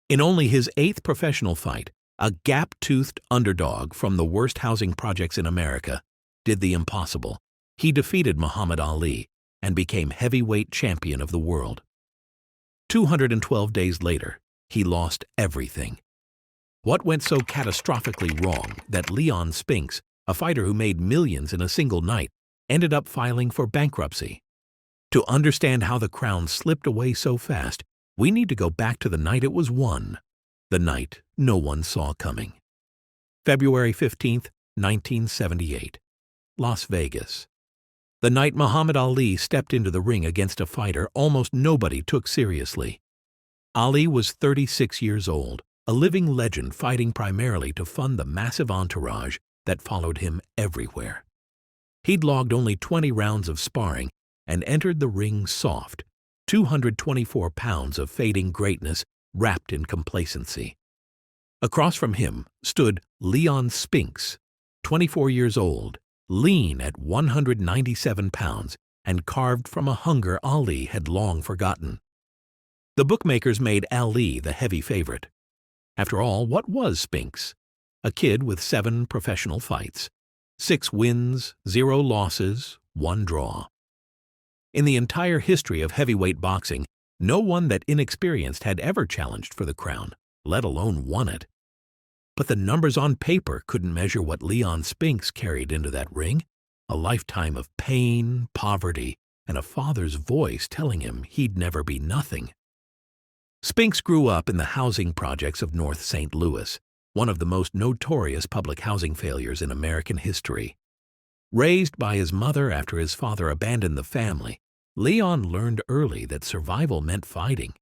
In only his 8th professional fight, a gap-toothed underdog from the worst housing projects in America did the impossible. He defeated Muhammad Ali and became heavyweight champion of the world. 212 days later, he lost everything. What went so catastrophically wrong that Leon Spinks, a fighter who made millions in a single night, ended up filing for bankruptcy? To understand how the crown slipped away so fast, we need to go back to the night it was won, the night no one saw coming. February 15, 1978, Las Vegas. The night Muhammad Ali stepped into the ring against a fighter almost nobody took seriously. Ali was 36 years old, a living legend fighting primarily to fund the massive entourage that followed him everywhere. He'd logged only 20 rounds of sparring and entered the ring soft, 224 pounds of fading greatness wrapped in complacency. Across from him stood Leon Spinks, 24 years old, lean at 197 pounds, and carved from a hunger Ali had long forgotten. The bookmakers made Ali the heavy favorite. After all, what was Spinks? A kid with 7 professional fights, 6 wins, 0 losses, 1 draw. In the entire history of heavyweight boxing, no one that inexperienced had ever challenged for the crown, let alone won it. But the numbers on paper couldn't measure what Leon Spinks carried into that ring, a lifetime of pain, poverty, and a father's voice telling him he'd never be nothing. Spinks grew up in the housing projects of North St. Louis, one of the most notorious public housing failures in American history. Raised by his mother after his father abandoned the family, Leon learned early that survival meant fighting.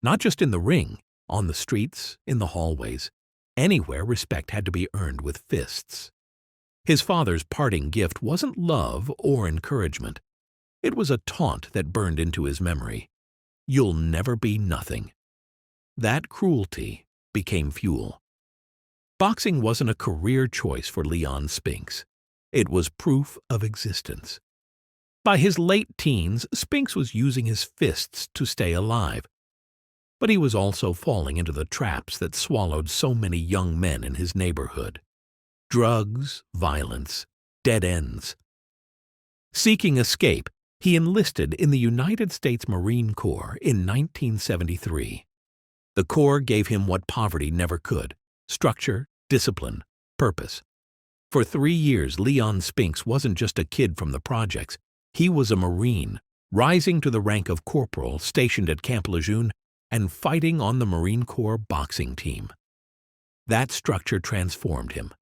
Not just in the ring, on the streets, in the hallways. Anywhere respect had to be earned with fists. His father's parting gift wasn't love or encouragement. It was a taunt that burned into his memory. You'll never be nothing. That cruelty became fuel. Boxing wasn't a career choice for Leon Spinks. It was proof of existence. By his late teens, Spinks was using his fists to stay alive. But he was also falling into the traps that swallowed so many young men in his neighborhood. Drugs, violence, dead ends. Seeking escape, he enlisted in the United States Marine Corps in 1973. The Corps gave him what poverty never could: structure, discipline, purpose. For 3 years, Leon Spinks wasn't just a kid from the projects. He was a Marine, rising to the rank of corporal stationed at Camp Lejeune and fighting on the Marine Corps boxing team. That structure transformed him.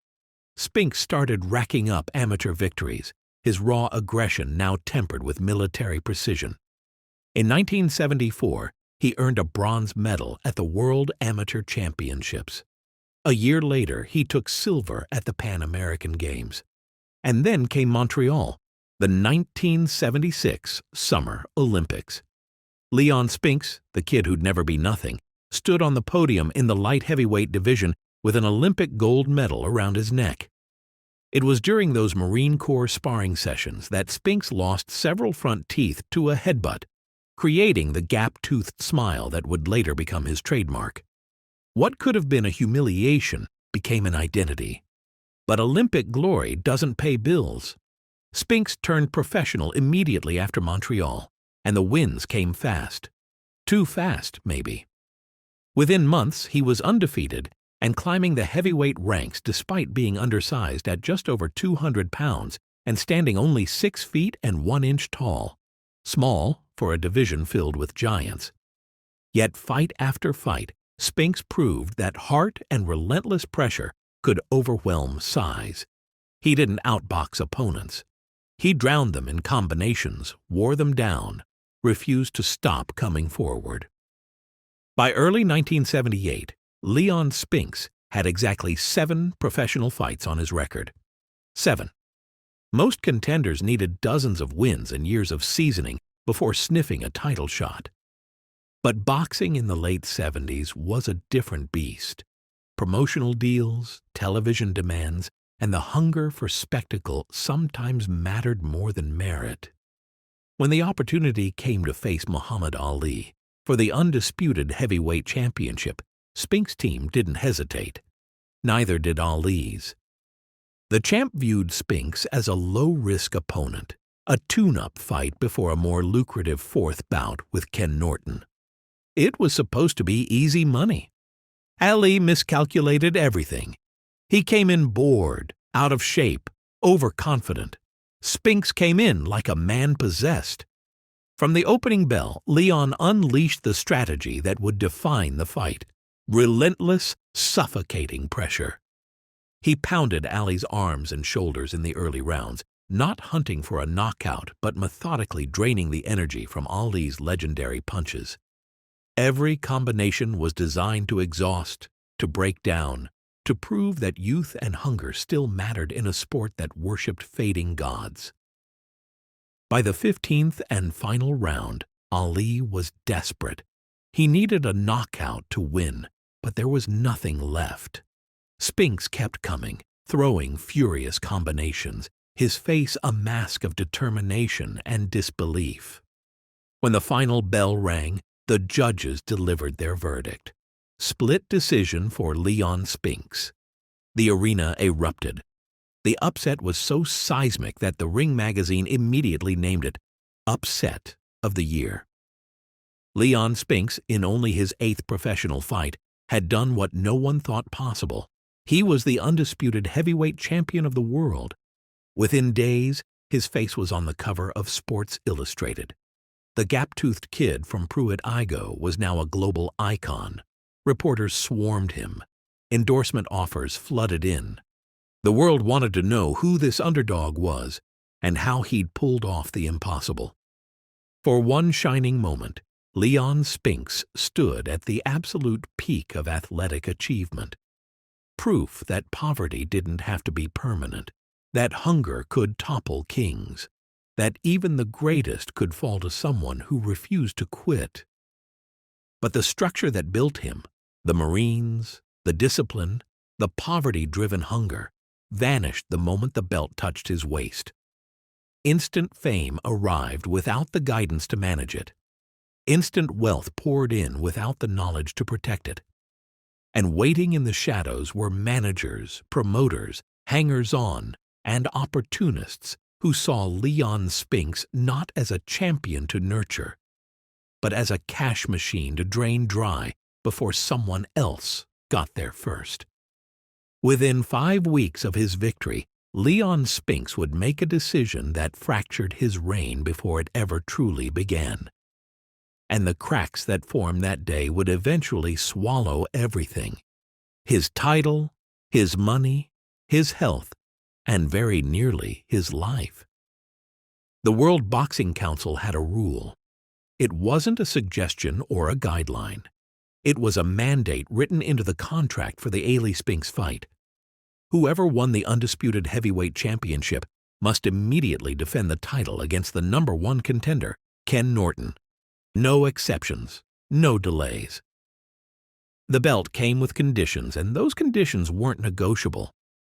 Spinks started racking up amateur victories, his raw aggression now tempered with military precision. In 1974, he earned a bronze medal at the World Amateur Championships. A year later, he took silver at the Pan American Games. And then came Montreal, the 1976 Summer Olympics. Leon Spinks, the kid who'd never be nothing, stood on the podium in the light heavyweight division with an Olympic gold medal around his neck. It was during those Marine Corps sparring sessions that Spinks lost several front teeth to a headbutt, creating the gap-toothed smile that would later become his trademark. What could have been a humiliation became an identity. But Olympic glory doesn't pay bills. Spinks turned professional immediately after Montreal, and the wins came fast. Too fast, maybe. Within months, he was undefeated and climbing the heavyweight ranks despite being undersized at just over 200 pounds and standing only 6 feet and 1 inch tall. Small for a division filled with giants. Yet fight after fight, Spinks proved that heart and relentless pressure could overwhelm size. He didn't outbox opponents. He drowned them in combinations, wore them down, refused to stop coming forward. By early 1978, Leon Spinks had exactly 7 professional fights on his record. 7. Most contenders needed dozens of wins and years of seasoning before sniffing a title shot. But boxing in the late 70s was a different beast. Promotional deals, television demands, and the hunger for spectacle sometimes mattered more than merit. When the opportunity came to face Muhammad Ali for the undisputed heavyweight championship, Spinks' team didn't hesitate. Neither did Ali's. The champ viewed Spinks as a low-risk opponent, a tune-up fight before a more lucrative fourth bout with Ken Norton. It was supposed to be easy money. Ali miscalculated everything. He came in bored, out of shape, overconfident. Spinks came in like a man possessed. From the opening bell, Leon unleashed the strategy that would define the fight. Relentless, suffocating pressure. He pounded Ali's arms and shoulders in the early rounds, not hunting for a knockout but methodically draining the energy from Ali's legendary punches. Every combination was designed to exhaust, to break down, to prove that youth and hunger still mattered in a sport that worshipped fading gods. By the 15th and final round, Ali was desperate. He needed a knockout to win, but there was nothing left. Spinks kept coming, throwing furious combinations, his face a mask of determination and disbelief. When the final bell rang, the judges delivered their verdict. Split decision for Leon Spinks. The arena erupted. The upset was so seismic that the Ring magazine immediately named it Upset of the Year. Leon Spinks, in only his 8th professional fight, had done what no one thought possible. He was the undisputed heavyweight champion of the world. Within days, his face was on the cover of Sports Illustrated. The gap-toothed kid from Pruitt-Igoe was now a global icon. Reporters swarmed him. Endorsement offers flooded in. The world wanted to know who this underdog was and how he'd pulled off the impossible. For one shining moment, Leon Spinks stood at the absolute peak of athletic achievement. Proof that poverty didn't have to be permanent, that hunger could topple kings, that even the greatest could fall to someone who refused to quit. But the structure that built him, the Marines, the discipline, the poverty-driven hunger, vanished the moment the belt touched his waist. Instant fame arrived without the guidance to manage it. Instant wealth poured in without the knowledge to protect it. And waiting in the shadows were managers, promoters, hangers-on, and opportunists who saw Leon Spinks not as a champion to nurture, but as a cash machine to drain dry before someone else got there first. Within 5 weeks of his victory, Leon Spinks would make a decision that fractured his reign before it ever truly began. And the cracks that formed that day would eventually swallow everything: his title, his money, his health, and very nearly his life. The World Boxing Council had a rule. It wasn't a suggestion or a guideline. It was a mandate written into the contract for the Ali Spinks fight. Whoever won the undisputed heavyweight championship must immediately defend the title against the #1 contender, Ken Norton. No exceptions, no delays. The belt came with conditions, and those conditions weren't negotiable.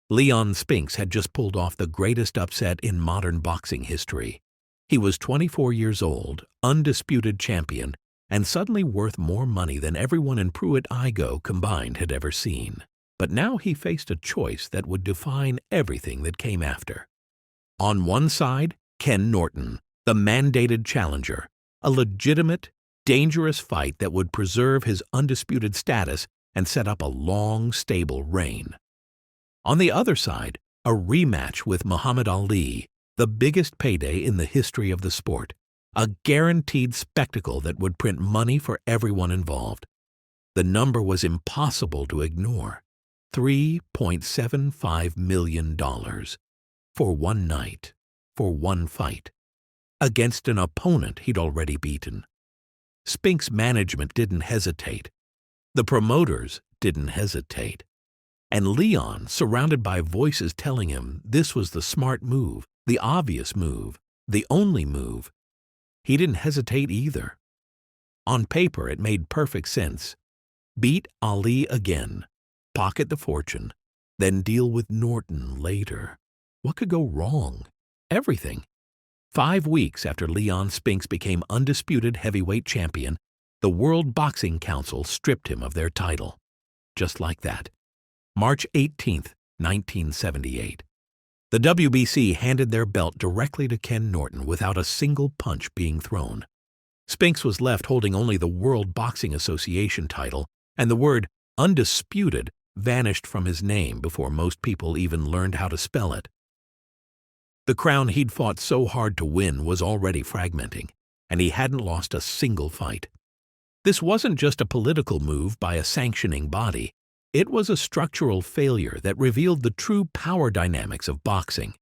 Leon Spinks had just pulled off the greatest upset in modern boxing history. He was 24 years old, undisputed champion, and suddenly worth more money than everyone in Pruitt-Igoe combined had ever seen. But now he faced a choice that would define everything that came after. On one side, Ken Norton, the mandated challenger, a legitimate, dangerous fight that would preserve his undisputed status and set up a long, stable reign. On the other side, a rematch with Muhammad Ali, the biggest payday in the history of the sport, a guaranteed spectacle that would print money for everyone involved. The number was impossible to ignore: $3.75 million for one night, for one fight, against an opponent he'd already beaten. Spinks' management didn't hesitate. The promoters didn't hesitate. And Leon, surrounded by voices telling him this was the smart move, the obvious move, the only move, he didn't hesitate either. On paper, it made perfect sense. Beat Ali again, pocket the fortune, then deal with Norton later. What could go wrong? Everything. 5 weeks after Leon Spinks became undisputed heavyweight champion, the World Boxing Council stripped him of their title. just like that. March 18, 1978. The WBC handed their belt directly to Ken Norton without a single punch being thrown. Spinks was left holding only the World Boxing Association title, and the word undisputed vanished from his name before most people even learned how to spell it. The crown he'd fought so hard to win was already fragmenting, and he hadn't lost a single fight. This wasn't just a political move by a sanctioning body. It was a structural failure that revealed the true power dynamics of boxing.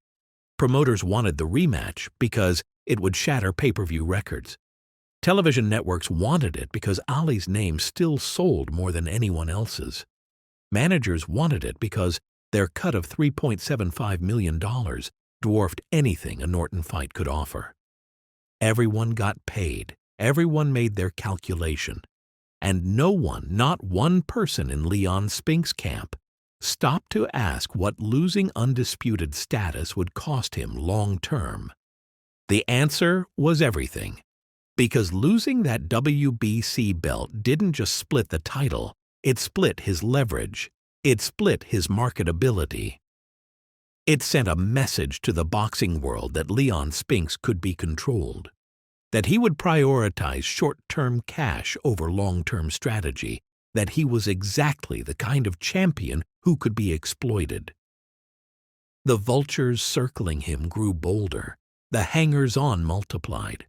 Promoters wanted the rematch because it would shatter pay-per-view records. Television networks wanted it because Ali's name still sold more than anyone else's. Managers wanted it because their cut of $3.75 million dwarfed anything a Norton fight could offer. Everyone got paid. Everyone made their calculation. And no one, not one person in Leon Spinks' camp, stopped to ask what losing undisputed status would cost him long-term. The answer was everything. Because losing that WBC belt didn't just split the title, it split his leverage. It split his marketability. It sent a message to the boxing world that Leon Spinks could be controlled, that he would prioritize short-term cash over long-term strategy, that he was exactly the kind of champion who could be exploited. The vultures circling him grew bolder, the hangers-on multiplied,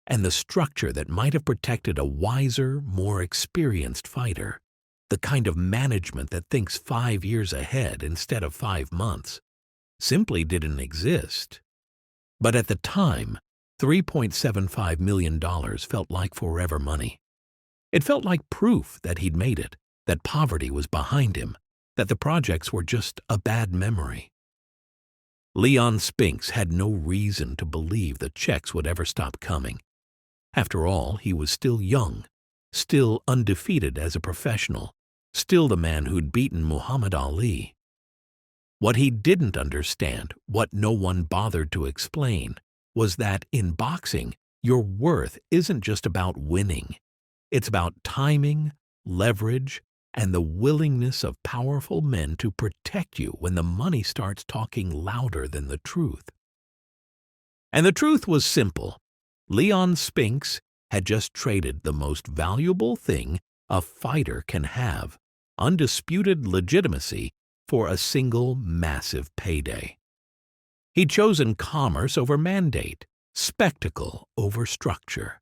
and the structure that might have protected a wiser, more experienced fighter, the kind of management that thinks 5 years ahead instead of 5 months, simply didn't exist. But at the time, $3.75 million felt like forever money. It felt like proof that he'd made it, that poverty was behind him, that the projects were just a bad memory. Leon Spinks had no reason to believe the checks would ever stop coming. After all, he was still young, still undefeated as a professional, still the man who'd beaten Muhammad Ali. What he didn't understand, what no one bothered to explain, was that in boxing, your worth isn't just about winning. It's about timing, leverage, and the willingness of powerful men to protect you when the money starts talking louder than the truth. And the truth was simple. Leon Spinks had just traded the most valuable thing a fighter can have, undisputed legitimacy, for a single massive payday. He'd chosen commerce over mandate, spectacle over structure,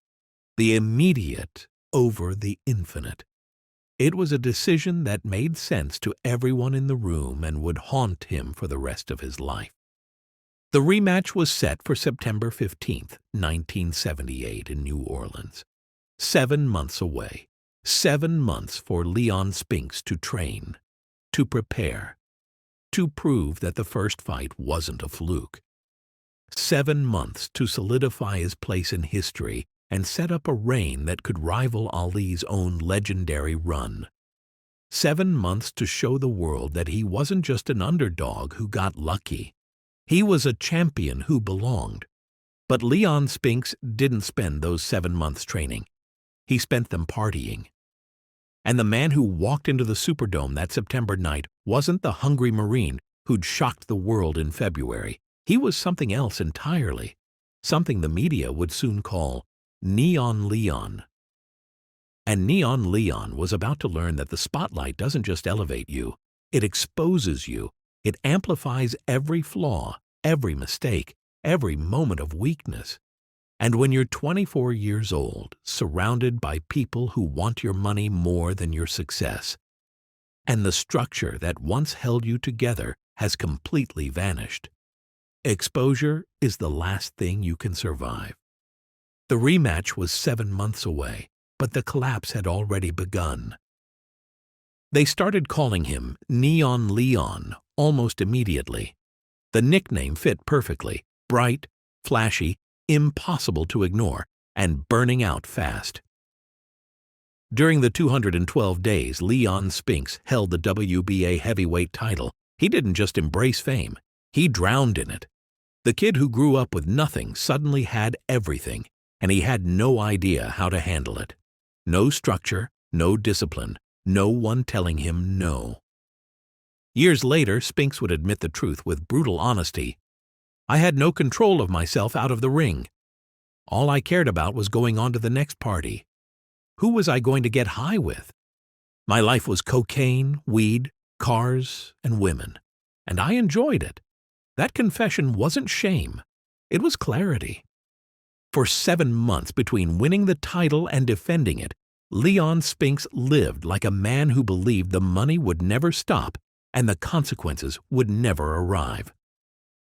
the immediate over the infinite. It was a decision that made sense to everyone in the room and would haunt him for the rest of his life. The rematch was set for September 15, 1978 in New Orleans. 7 months away. 7 months for Leon Spinks to train, to prepare, to prove that the first fight wasn't a fluke. 7 months to solidify his place in history and set up a reign that could rival Ali's own legendary run. 7 months to show the world that he wasn't just an underdog who got lucky. He was a champion who belonged. But Leon Spinks didn't spend those 7 months training. He spent them partying. And the man who walked into the Superdome that September night wasn't the hungry Marine who'd shocked the world in February. He was something else entirely, something the media would soon call Neon Leon. And Neon Leon was about to learn that the spotlight doesn't just elevate you, it exposes you. It amplifies every flaw, every mistake, every moment of weakness. And when you're 24 years old, surrounded by people who want your money more than your success, and the structure that once held you together has completely vanished, exposure is the last thing you can survive. The rematch was 7 months away, but the collapse had already begun. They started calling him Neon Leon almost immediately. The nickname fit perfectly: bright, flashy, impossible to ignore, and burning out fast. During the 212 days Leon Spinks held the WBA heavyweight title, he didn't just embrace fame, he drowned in it. The kid who grew up with nothing suddenly had everything, and he had no idea how to handle it. No structure, no discipline, no one telling him no. Years later, Spinks would admit the truth with brutal honesty. I had no control of myself out of the ring. All I cared about was going on to the next party. Who was I going to get high with? My life was cocaine, weed, cars, and women, and I enjoyed it. That confession wasn't shame. It was clarity. For 7 months between winning the title and defending it, Leon Spinks lived like a man who believed the money would never stop and the consequences would never arrive.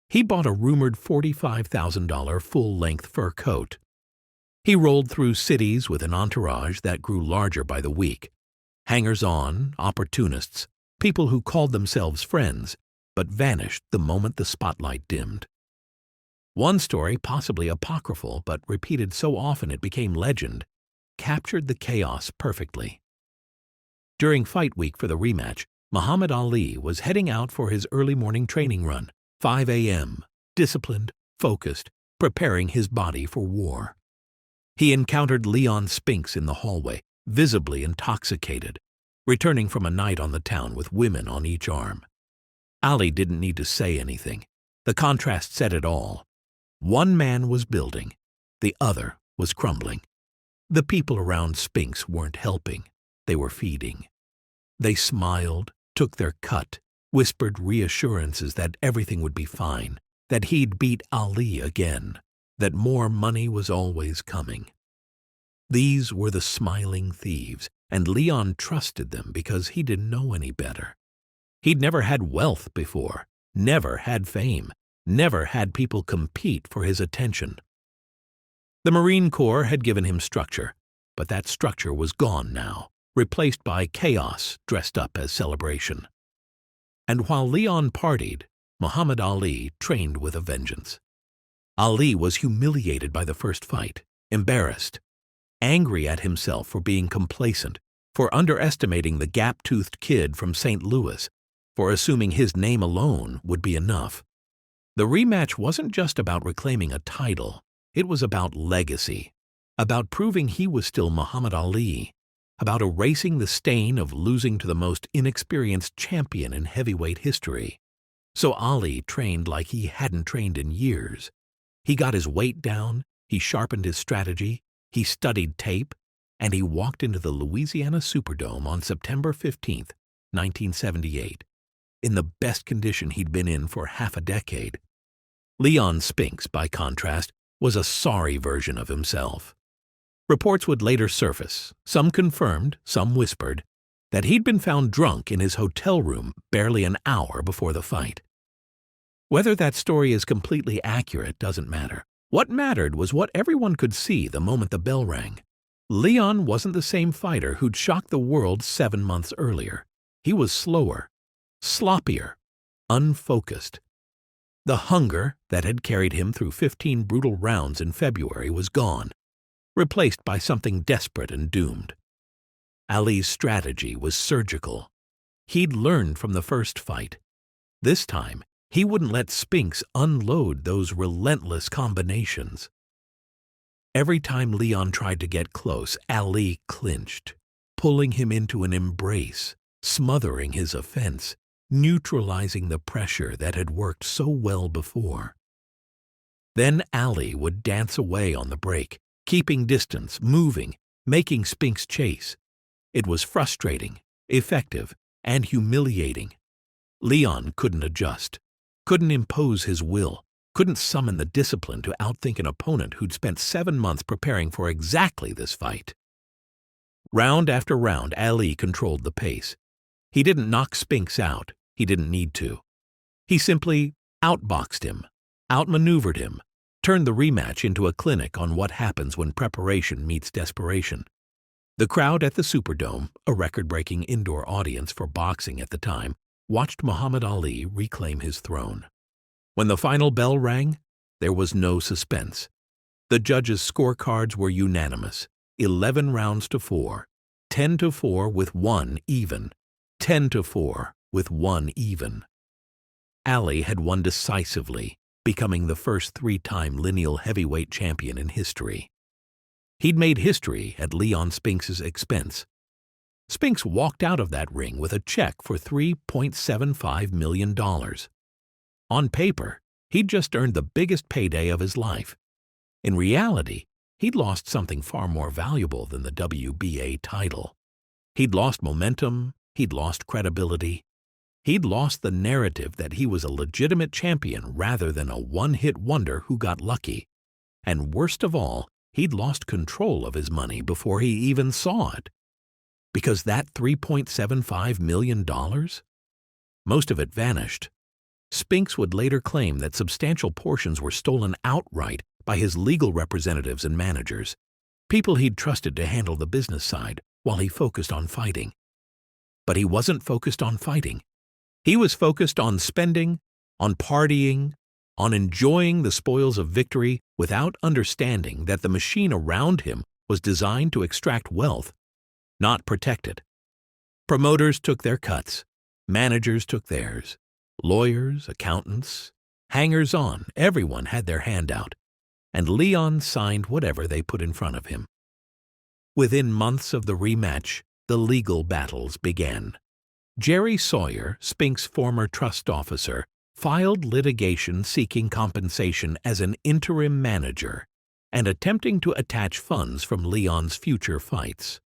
He bought a rumored $45,000 full-length fur coat. He rolled through cities with an entourage that grew larger by the week. Hangers-on, opportunists, people who called themselves friends, but vanished the moment the spotlight dimmed. One story, possibly apocryphal but repeated so often it became legend, captured the chaos perfectly. During fight week for the rematch, Muhammad Ali was heading out for his early morning training run, 5 a.m., disciplined, focused, preparing his body for war. He encountered Leon Spinks in the hallway, visibly intoxicated, returning from a night on the town with women on each arm. Ali didn't need to say anything. The contrast said it all. One man was building, the other was crumbling. The people around Spinks weren't helping, they were feeding. They smiled, took their cut, whispered reassurances that everything would be fine, that he'd beat Ali again, that more money was always coming. These were the smiling thieves, and Leon trusted them because he didn't know any better. He'd never had wealth before, never had fame, never had people compete for his attention. The Marine Corps had given him structure, but that structure was gone now, replaced by chaos dressed up as celebration. And while Leon partied, Muhammad Ali trained with a vengeance. Ali was humiliated by the first fight, embarrassed, angry at himself for being complacent, for underestimating the gap-toothed kid from St. Louis, for assuming his name alone would be enough. The rematch wasn't just about reclaiming a title, it was about legacy, about proving he was still Muhammad Ali, about erasing the stain of losing to the most inexperienced champion in heavyweight history. So Ali trained like he hadn't trained in years. He got his weight down, he sharpened his strategy, he studied tape, and he walked into the Louisiana Superdome on September 15, 1978, in the best condition he'd been in for half a decade. Leon Spinks, by contrast, was a sorry version of himself. Reports would later surface, some confirmed, some whispered, that he'd been found drunk in his hotel room barely an hour before the fight. Whether that story is completely accurate doesn't matter. What mattered was what everyone could see the moment the bell rang. Leon wasn't the same fighter who'd shocked the world 7 months earlier. He was slower, sloppier, unfocused. The hunger that had carried him through 15 brutal rounds in February was gone, replaced by something desperate and doomed. Ali's strategy was surgical. He'd learned from the first fight. This time, he wouldn't let Spinks unload those relentless combinations. Every time Leon tried to get close, Ali clinched, pulling him into an embrace, smothering his offense, neutralizing the pressure that had worked so well before. Then Ali would dance away on the break, keeping distance, moving, making Spinks chase. It was frustrating, effective, and humiliating. Leon couldn't adjust, couldn't impose his will, couldn't summon the discipline to outthink an opponent who'd spent 7 months preparing for exactly this fight. Round after round, Ali controlled the pace. He didn't knock Spinks out. He didn't need to. He simply outboxed him, outmaneuvered him, turned the rematch into a clinic on what happens when preparation meets desperation. The crowd at the Superdome, a record-breaking indoor audience for boxing at the time, watched Muhammad Ali reclaim his throne. When the final bell rang, there was no suspense. The judges' scorecards were unanimous, 11 rounds to 4, 10-4 with 1 even, 10-4 with 1 even. Ali had won decisively, becoming the first 3-time lineal heavyweight champion in history. He'd made history at Leon Spinks' expense. Spinks walked out of that ring with a check for $3.75 million. On paper, he'd just earned the biggest payday of his life. In reality, he'd lost something far more valuable than the WBA title. He'd lost momentum, he'd lost credibility, he'd lost the narrative that he was a legitimate champion rather than a one-hit wonder who got lucky. And worst of all, he'd lost control of his money before he even saw it. Because that $3.75 million? Most of it vanished. Spinks would later claim that substantial portions were stolen outright by his legal representatives and managers, people he'd trusted to handle the business side while he focused on fighting. But he wasn't focused on fighting. He was focused on spending, on partying, on enjoying the spoils of victory without understanding that the machine around him was designed to extract wealth, not protect it. Promoters took their cuts, managers took theirs, lawyers, accountants, hangers-on, everyone had their hand out, and Leon signed whatever they put in front of him. Within months of the rematch, the legal battles began. Jerry Sawyer, Spinks' former trust officer, filed litigation seeking compensation as an interim manager and attempting to attach funds from Leon's future fights.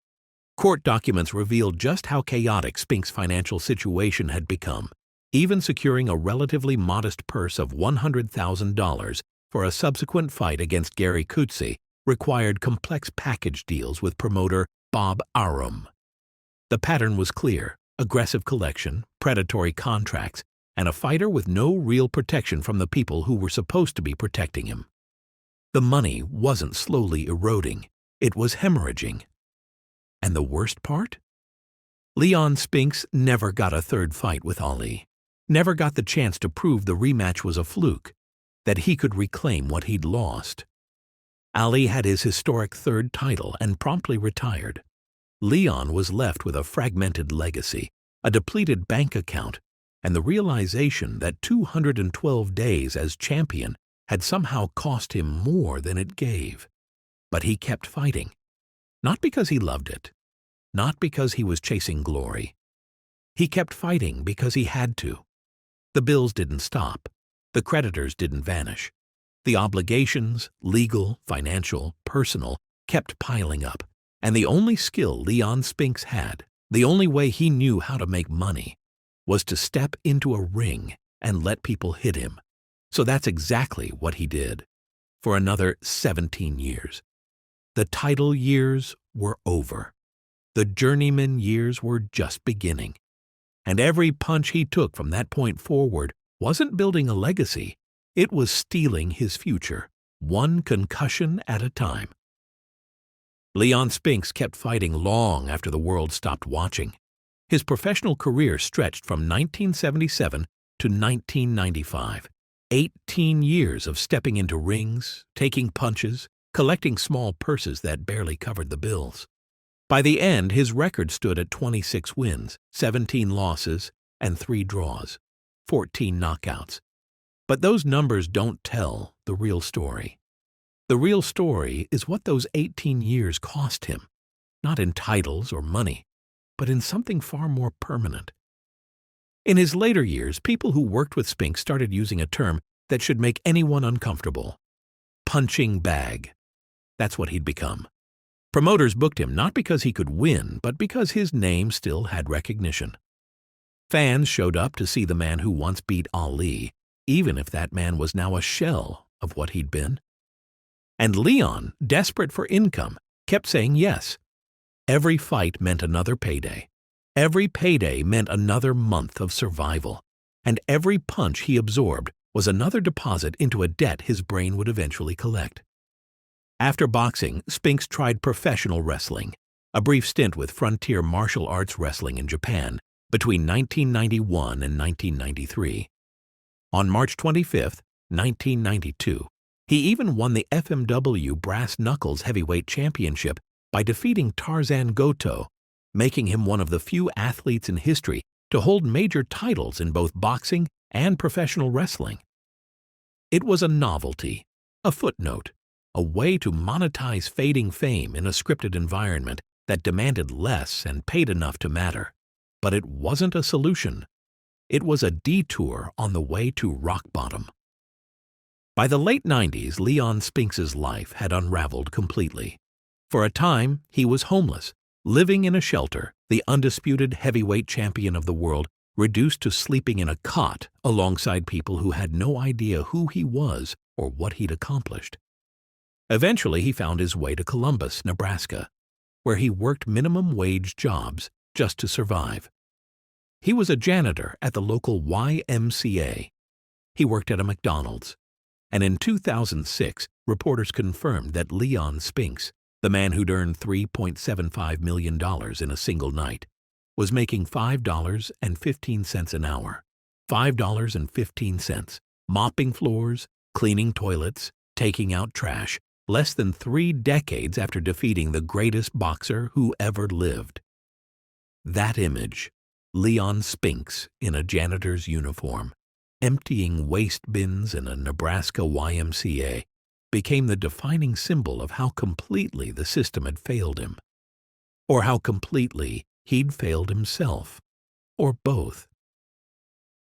Court documents revealed just how chaotic Spinks' financial situation had become, even securing a relatively modest purse of $100,000 for a subsequent fight against Gary Coetzee required complex package deals with promoter Bob Arum. The pattern was clear: aggressive collection, predatory contracts, and a fighter with no real protection from the people who were supposed to be protecting him. The money wasn't slowly eroding, it was hemorrhaging. And the worst part? Leon Spinks never got a third fight with Ali, never got the chance to prove the rematch was a fluke, that he could reclaim what he'd lost. Ali had his historic third title and promptly retired. Leon was left with a fragmented legacy, a depleted bank account, and the realization that 212 days as champion had somehow cost him more than it gave. But he kept fighting, not because he loved it, not because he was chasing glory. He kept fighting because he had to. The bills didn't stop. The creditors didn't vanish. The obligations, legal, financial, personal, kept piling up. And the only skill Leon Spinks had, the only way he knew how to make money, was to step into a ring and let people hit him. So that's exactly what he did. For another 17 years. The title years were over. The journeyman years were just beginning. And every punch he took from that point forward wasn't building a legacy. It was stealing his future, one concussion at a time. Leon Spinks kept fighting long after the world stopped watching. His professional career stretched from 1977 to 1995. 18 years of stepping into rings, taking punches, collecting small purses that barely covered the bills. By the end, his record stood at 26 wins, 17 losses, and 3 draws, 14 knockouts. But those numbers don't tell the real story. The real story is what those 18 years cost him, not in titles or money, but in something far more permanent. In his later years, people who worked with Spinks started using a term that should make anyone uncomfortable: punching bag. That's what he'd become. Promoters booked him not because he could win, but because his name still had recognition. Fans showed up to see the man who once beat Ali, even if that man was now a shell of what he'd been. And Leon, desperate for income, kept saying yes. Every fight meant another payday. Every payday meant another month of survival. And every punch he absorbed was another deposit into a debt his brain would eventually collect. After boxing, Spinks tried professional wrestling, a brief stint with Frontier Martial Arts Wrestling in Japan between 1991 and 1993. On March 25, 1992, he even won the FMW Brass Knuckles Heavyweight Championship by defeating Tarzan Goto, making him one of the few athletes in history to hold major titles in both boxing and professional wrestling. It was a novelty, a footnote, a way to monetize fading fame in a scripted environment that demanded less and paid enough to matter. But it wasn't a solution. It was a detour on the way to rock bottom. By the late 90s, Leon Spinks' life had unraveled completely. For a time, he was homeless, living in a shelter, the undisputed heavyweight champion of the world, reduced to sleeping in a cot alongside people who had no idea who he was or what he'd accomplished. Eventually, he found his way to Columbus, Nebraska, where he worked minimum-wage jobs just to survive. He was a janitor at the local YMCA. He worked at a McDonald's. And in 2006, reporters confirmed that Leon Spinks, the man who'd earned $3.75 million in a single night, was making $5.15 an hour. $5.15, mopping floors, cleaning toilets, taking out trash, less than 3 decades after defeating the greatest boxer who ever lived. That image, Leon Spinks in a janitor's uniform, emptying waste bins in a Nebraska YMCA, became the defining symbol of how completely the system had failed him. Or how completely he'd failed himself. Or both.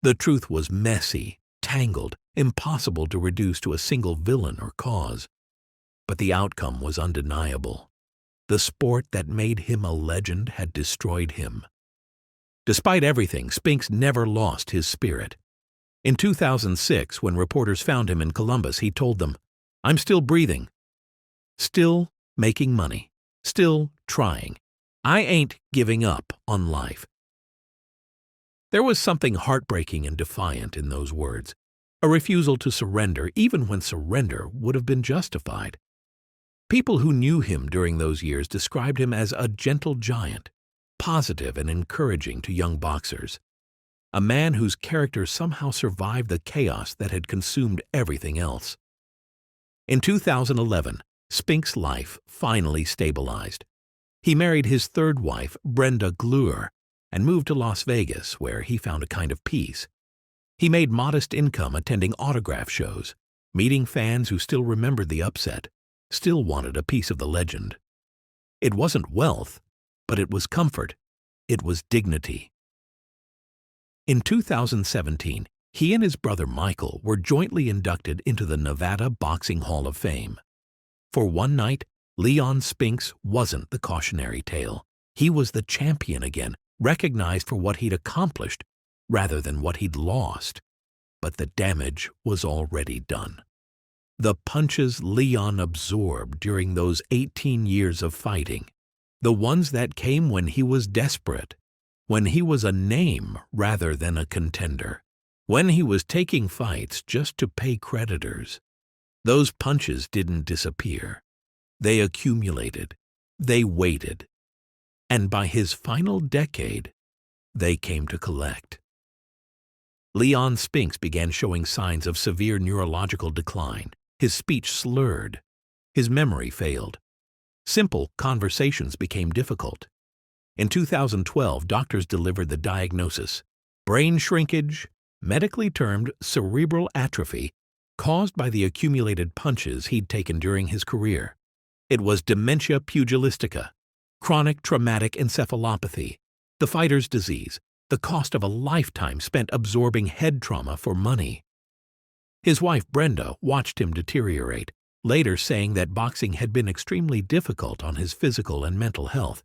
The truth was messy, tangled, impossible to reduce to a single villain or cause. But the outcome was undeniable. The sport that made him a legend had destroyed him. Despite everything, Spinks never lost his spirit. In 2006, when reporters found him in Columbus, he told them, "I'm still breathing, still making money, still trying. I ain't giving up on life." There was something heartbreaking and defiant in those words, a refusal to surrender even when surrender would have been justified. People who knew him during those years described him as a gentle giant, positive and encouraging to young boxers. A man whose character somehow survived the chaos that had consumed everything else. In 2011, Spinks' life finally stabilized. He married his third wife, Brenda Glure, and moved to Las Vegas, where he found a kind of peace. He made modest income attending autograph shows, meeting fans who still remembered the upset, still wanted a piece of the legend. It wasn't wealth, but it was comfort. It was dignity. In 2017, he and his brother Michael were jointly inducted into the Nevada Boxing Hall of Fame. For one night, Leon Spinks wasn't the cautionary tale. He was the champion again, recognized for what he'd accomplished rather than what he'd lost. But the damage was already done. The punches Leon absorbed during those 18 years of fighting, the ones that came when he was desperate, when he was a name rather than a contender, when he was taking fights just to pay creditors. Those punches didn't disappear. They accumulated. They waited. And by his final decade, they came to collect. Leon Spinks began showing signs of severe neurological decline. His speech slurred. His memory failed. Simple conversations became difficult. In 2012, doctors delivered the diagnosis: brain shrinkage, medically termed cerebral atrophy, caused by the accumulated punches he'd taken during his career. It was dementia pugilistica, chronic traumatic encephalopathy, the fighter's disease, the cost of a lifetime spent absorbing head trauma for money. His wife Brenda watched him deteriorate, later saying that boxing had been extremely difficult on his physical and mental health.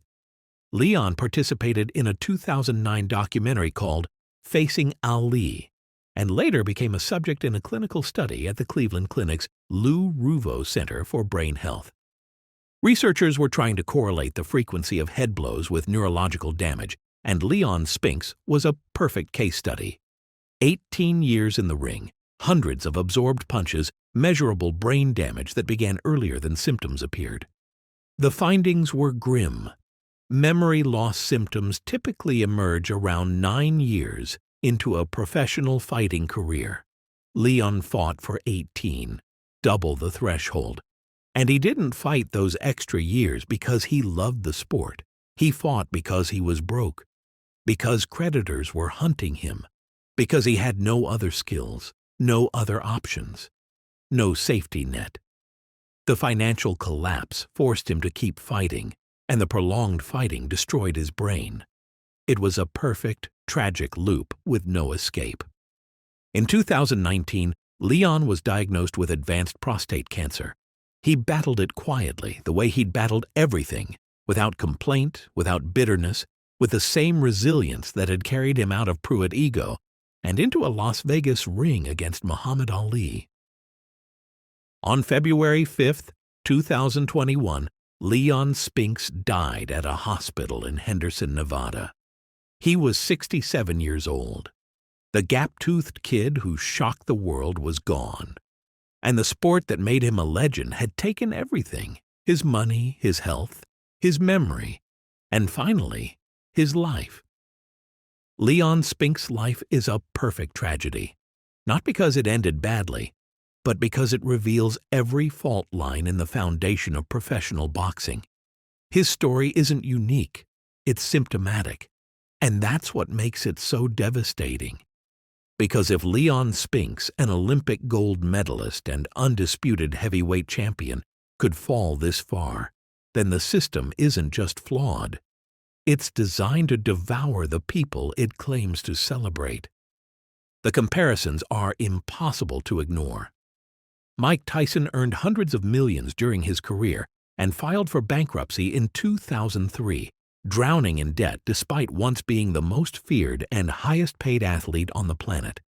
Leon participated in a 2009 documentary called Facing Ali, and later became a subject in a clinical study at the Cleveland Clinic's Lou Ruvo Center for Brain Health. Researchers were trying to correlate the frequency of head blows with neurological damage, and Leon Spinks was a perfect case study. 18 years in the ring, hundreds of absorbed punches, measurable brain damage that began earlier than symptoms appeared. The findings were grim. Memory loss symptoms typically emerge around 9 years into a professional fighting career. Leon fought for 18, double the threshold. And he didn't fight those extra years because he loved the sport. He fought because he was broke, because creditors were hunting him, because he had no other skills, no other options, no safety net. The financial collapse forced him to keep fighting, and the prolonged fighting destroyed his brain. It was a perfect, tragic loop with no escape. In 2019, Leon was diagnosed with advanced prostate cancer. He battled it quietly, the way he'd battled everything, without complaint, without bitterness, with the same resilience that had carried him out of Pruitt Ego and into a Las Vegas ring against Muhammad Ali. On February 5, 2021, Leon Spinks died at a hospital in Henderson, Nevada. He was 67 years old. The gap-toothed kid who shocked the world was gone. And the sport that made him a legend had taken everything: his money, his health, his memory, and finally, his life. Leon Spinks' life is a perfect tragedy, not because it ended badly, but because it reveals every fault line in the foundation of professional boxing. His story isn't unique, it's symptomatic, and that's what makes it so devastating. Because if Leon Spinks, an Olympic gold medalist and undisputed heavyweight champion, could fall this far, then the system isn't just flawed. It's designed to devour the people it claims to celebrate. The comparisons are impossible to ignore. Mike Tyson earned hundreds of millions during his career and filed for bankruptcy in 2003, drowning in debt despite once being the most feared and highest-paid athlete on the planet.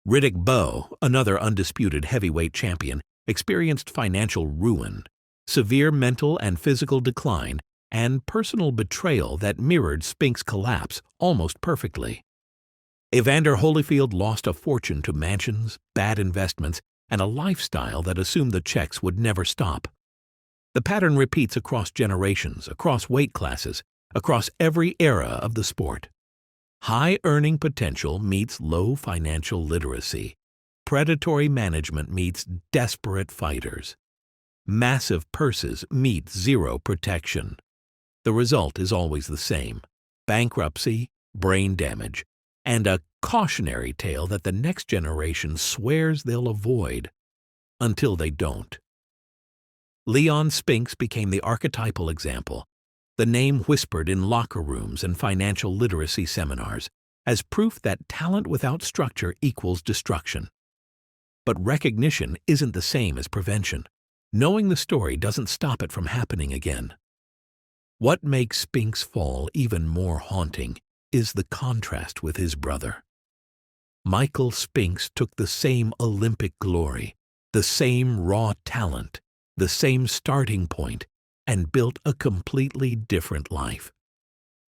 Riddick Bowe, another undisputed heavyweight champion, experienced financial ruin, severe mental and physical decline, and personal betrayal that mirrored Spinks' collapse almost perfectly. Evander Holyfield lost a fortune to mansions, bad investments, and a lifestyle that assumed the checks would never stop. The pattern repeats across generations, across weight classes, across every era of the sport. High earning potential meets low financial literacy. Predatory management meets desperate fighters. Massive purses meet zero protection. The result is always the same: bankruptcy, brain damage, and a cautionary tale that the next generation swears they'll avoid until they don't. Leon Spinks became the archetypal example, the name whispered in locker rooms and financial literacy seminars, as proof that talent without structure equals destruction. But recognition isn't the same as prevention. Knowing the story doesn't stop it from happening again. What makes Spinks' fall even more haunting is the contrast with his brother. Michael Spinks took the same Olympic glory, the same raw talent, the same starting point, and built a completely different life.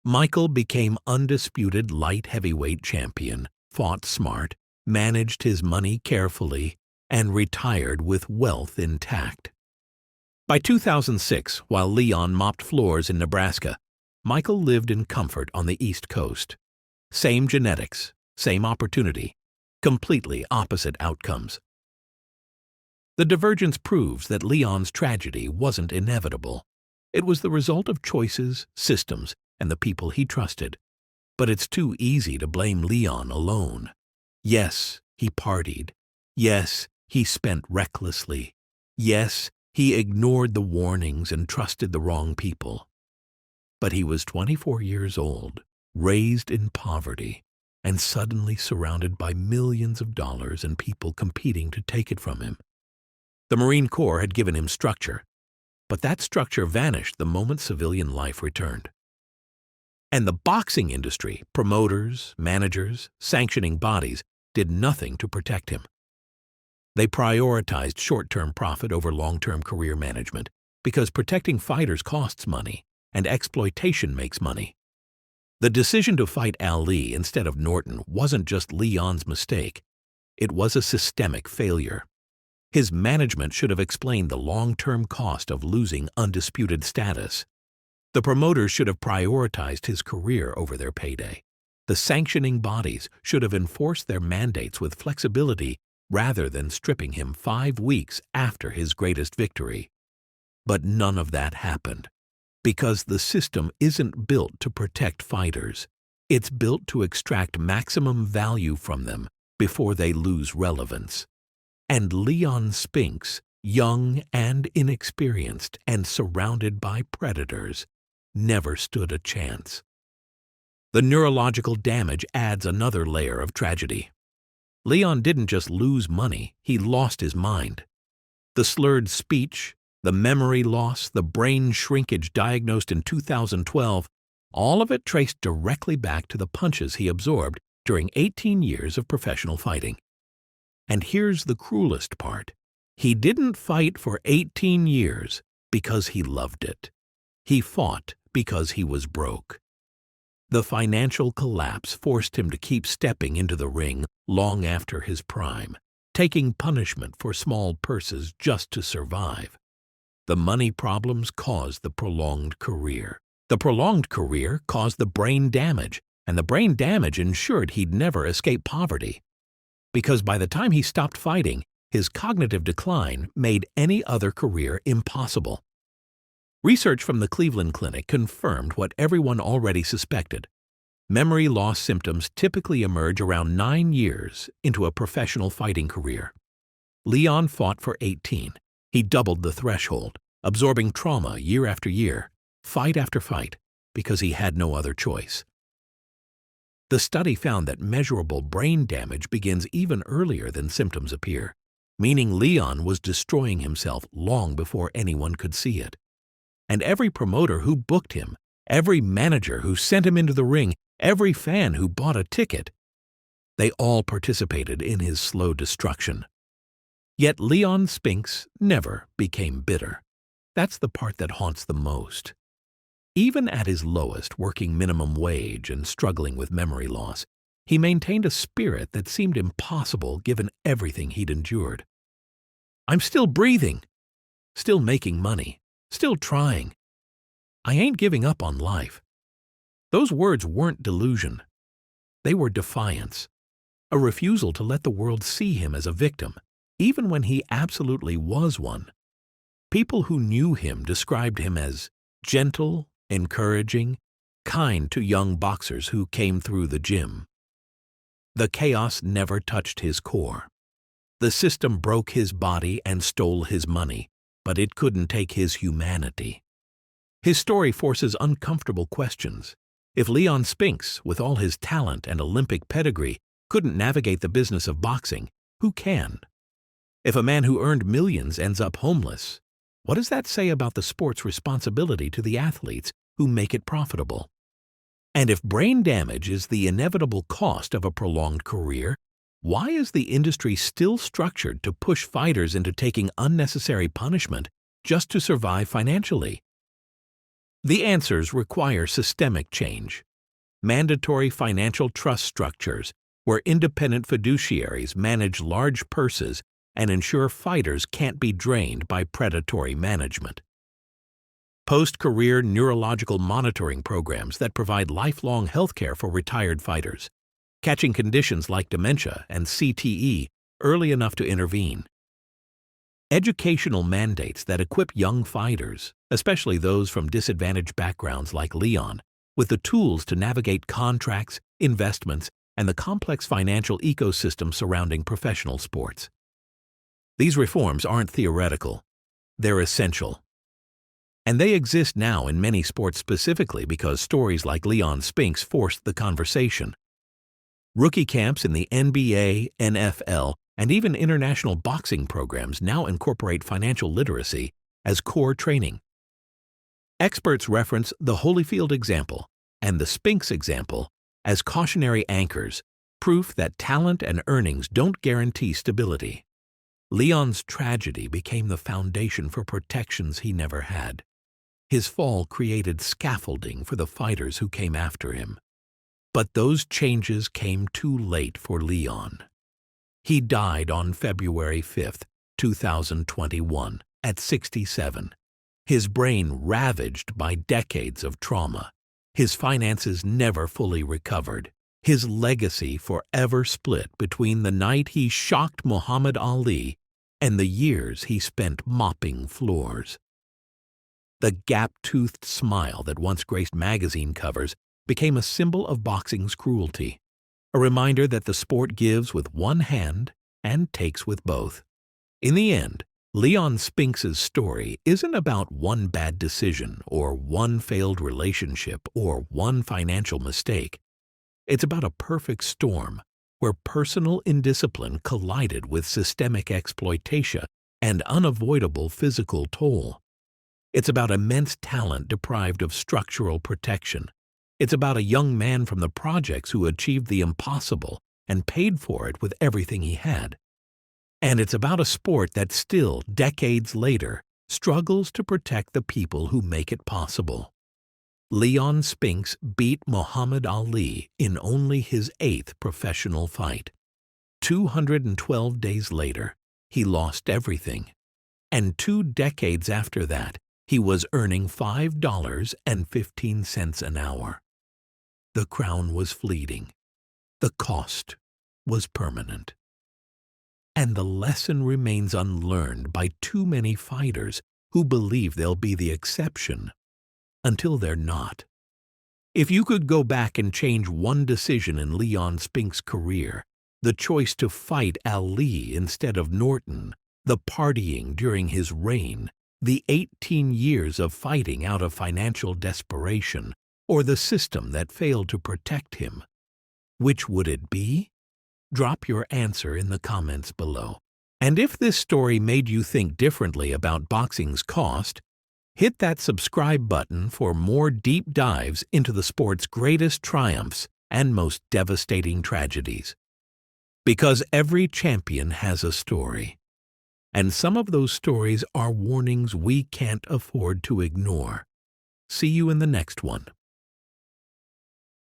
Michael became undisputed light heavyweight champion, fought smart, managed his money carefully, and retired with wealth intact. By 2006, while Leon mopped floors in Nebraska, Michael lived in comfort on the East Coast. Same genetics, same opportunity, completely opposite outcomes. The divergence proves that Leon's tragedy wasn't inevitable. It was the result of choices, systems, and the people he trusted. But it's too easy to blame Leon alone. Yes, he partied. Yes, he spent recklessly. Yes, he ignored the warnings and trusted the wrong people. But he was 24 years old, raised in poverty, and suddenly surrounded by millions of dollars and people competing to take it from him. The Marine Corps had given him structure, but that structure vanished the moment civilian life returned. And the boxing industry, promoters, managers, sanctioning bodies, did nothing to protect him. They prioritized short-term profit over long-term career management because protecting fighters costs money, and exploitation makes money. The decision to fight Ali instead of Norton wasn't just Leon's mistake. It was a systemic failure. His management should have explained the long-term cost of losing undisputed status. The promoters should have prioritized his career over their payday. The sanctioning bodies should have enforced their mandates with flexibility rather than stripping him 5 weeks after his greatest victory. But none of that happened, because the system isn't built to protect fighters. It's built to extract maximum value from them before they lose relevance. And Leon Spinks, young and inexperienced and surrounded by predators, never stood a chance. The neurological damage adds another layer of tragedy. Leon didn't just lose money, he lost his mind. The slurred speech, the memory loss, the brain shrinkage diagnosed in 2012, all of it traced directly back to the punches he absorbed during 18 years of professional fighting. And here's the cruelest part. He didn't fight for 18 years because he loved it. He fought because he was broke. The financial collapse forced him to keep stepping into the ring long after his prime, taking punishment for small purses just to survive. The money problems caused the prolonged career. The prolonged career caused the brain damage, and the brain damage ensured he'd never escape poverty. Because by the time he stopped fighting, his cognitive decline made any other career impossible. Research from the Cleveland Clinic confirmed what everyone already suspected. Memory loss symptoms typically emerge around 9 years into a professional fighting career. Leon fought for 18. He doubled the threshold, absorbing trauma year after year, fight after fight, because he had no other choice. The study found that measurable brain damage begins even earlier than symptoms appear, meaning Leon was destroying himself long before anyone could see it. And every promoter who booked him, every manager who sent him into the ring, every fan who bought a ticket, they all participated in his slow destruction. Yet Leon Spinks never became bitter. That's the part that haunts the most. Even at his lowest, working minimum wage and struggling with memory loss, he maintained a spirit that seemed impossible given everything he'd endured. "I'm still breathing, still making money, still trying. I ain't giving up on life." Those words weren't delusion. They were defiance, a refusal to let the world see him as a victim, even when he absolutely was one. People who knew him described him as gentle, encouraging, kind to young boxers who came through the gym. The chaos never touched his core. The system broke his body and stole his money, but it couldn't take his humanity. His story forces uncomfortable questions. If Leon Spinks, with all his talent and Olympic pedigree, couldn't navigate the business of boxing, who can? If a man who earned millions ends up homeless, what does that say about the sport's responsibility to the athletes who make it profitable? And if brain damage is the inevitable cost of a prolonged career, why is the industry still structured to push fighters into taking unnecessary punishment just to survive financially? The answers require systemic change. Mandatory financial trust structures where independent fiduciaries manage large purses and ensure fighters can't be drained by predatory management. Post-career neurological monitoring programs that provide lifelong health care for retired fighters, catching conditions like dementia and CTE early enough to intervene. Educational mandates that equip young fighters, especially those from disadvantaged backgrounds like Leon, with the tools to navigate contracts, investments, and the complex financial ecosystem surrounding professional sports. These reforms aren't theoretical, they're essential. And they exist now in many sports specifically because stories like Leon Spinks forced the conversation. Rookie camps in the NBA, NFL, and even international boxing programs now incorporate financial literacy as core training. Experts reference the Holyfield example and the Spinks example as cautionary anchors, proof that talent and earnings don't guarantee stability. Leon's tragedy became the foundation for protections he never had. His fall created scaffolding for the fighters who came after him. But those changes came too late for Leon. He died on February 5, 2021, at 67. His brain ravaged by decades of trauma. His finances never fully recovered. His legacy forever split between the night he shocked Muhammad Ali and the years he spent mopping floors. The gap-toothed smile that once graced magazine covers became a symbol of boxing's cruelty, a reminder that the sport gives with one hand and takes with both. In the end, Leon Spinks' story isn't about one bad decision or one failed relationship or one financial mistake. It's about a perfect storm where personal indiscipline collided with systemic exploitation and unavoidable physical toll. It's about immense talent deprived of structural protection. It's about a young man from the projects who achieved the impossible and paid for it with everything he had. And it's about a sport that still, decades later, struggles to protect the people who make it possible. Leon Spinks beat Muhammad Ali in only his 8th professional fight. 212 days later, he lost everything. And 2 decades after that, he was earning $5.15 an hour. The crown was fleeting. The cost was permanent. And the lesson remains unlearned by too many fighters who believe they'll be the exception until they're not. If you could go back and change one decision in Leon Spinks' career, the choice to fight Ali instead of Norton, the partying during his reign, the 18 years of fighting out of financial desperation, or the system that failed to protect him, which would it be? Drop your answer in the comments below. And if this story made you think differently about boxing's cost, hit that subscribe button for more deep dives into the sport's greatest triumphs and most devastating tragedies. Because every champion has a story, and some of those stories are warnings we can't afford to ignore. See you in the next one.